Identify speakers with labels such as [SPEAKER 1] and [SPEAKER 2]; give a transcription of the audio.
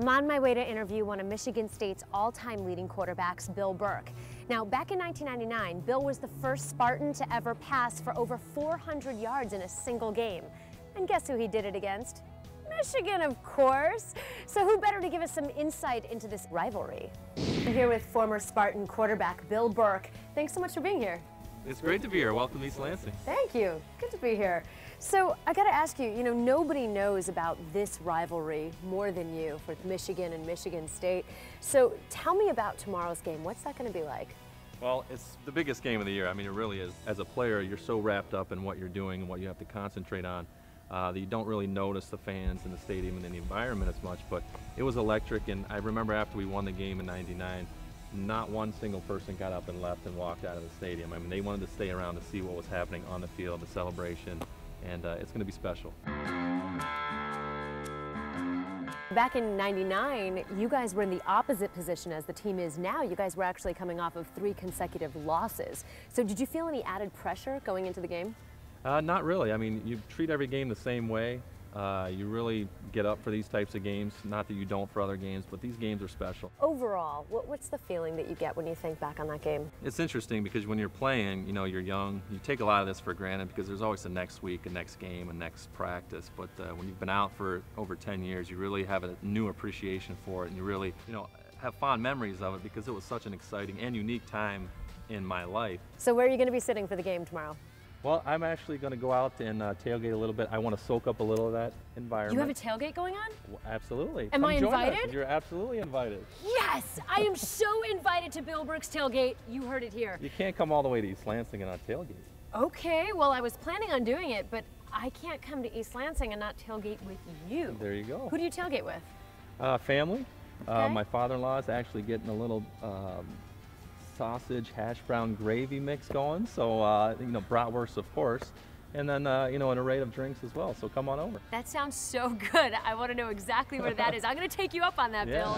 [SPEAKER 1] I'm on my way to interview one of Michigan State's all-time leading quarterbacks, Bill Burke. Now, back in 1999, Bill was the first Spartan to ever pass for over 400 yards in a single game. And guess who he did it against? Michigan, of course. So who better to give us some insight into this rivalry? I'm here with former Spartan quarterback, Bill Burke. Thanks so much for being here.
[SPEAKER 2] It's great to be here. Welcome to East Lansing.
[SPEAKER 1] Thank you. Good to be here. So I got to ask you, nobody knows about this rivalry more than you with Michigan and Michigan State. So tell me about tomorrow's game. What's that going to be like?
[SPEAKER 2] Well, it's the biggest game of the year. I mean, it really is. As a player, you're so wrapped up in what you're doing and what you have to concentrate on that you don't really notice the fans in the stadium and in the environment as much. But it was electric, and I remember after we won the game in '99, not one single person got up and left and walked out of the stadium. I mean, they wanted to stay around to see what was happening on the field, the celebration, and it's going to be special.
[SPEAKER 1] Back in '99, you guys were in the opposite position as the team is now. You guys were actually coming off of 3 consecutive losses. So did you feel any added pressure going into the game?
[SPEAKER 2] Not really. I mean, you treat every game the same way. You really get up for these types of games. Not that you don't for other games, but these games are special.
[SPEAKER 1] Overall, what's the feeling that you get when you think back on that game?
[SPEAKER 2] It's interesting because when you're playing, you're young. You take a lot of this for granted because there's always the next week, a next game, a next practice. But when you've been out for over 10 years, you really have a new appreciation for it, and you really, have fond memories of it because it was such an exciting and unique time in my life.
[SPEAKER 1] So where are you going to be sitting for the game tomorrow?
[SPEAKER 2] Well, I'm actually going to go out and tailgate a little bit. I want to soak up a little of that environment.
[SPEAKER 1] You have a tailgate going on?
[SPEAKER 2] Well, absolutely.
[SPEAKER 1] Am I invited?
[SPEAKER 2] You're absolutely invited.
[SPEAKER 1] Yes! I am so invited to Bill Burke's tailgate. You heard it here.
[SPEAKER 2] You can't come all the way to East Lansing and not tailgate.
[SPEAKER 1] Okay, well, I was planning on doing it, but I can't come to East Lansing and not tailgate with you.
[SPEAKER 2] There you go.
[SPEAKER 1] Who do you tailgate with?
[SPEAKER 2] Family.
[SPEAKER 1] Okay.
[SPEAKER 2] My father-in-law is actually getting a little sausage hash brown gravy mix going, so bratwurst, of course, and then an array of drinks as well, so come on over.
[SPEAKER 1] That sounds so good. I want to know exactly where that is. I'm going to take you up on that,
[SPEAKER 2] yeah.
[SPEAKER 1] Bill.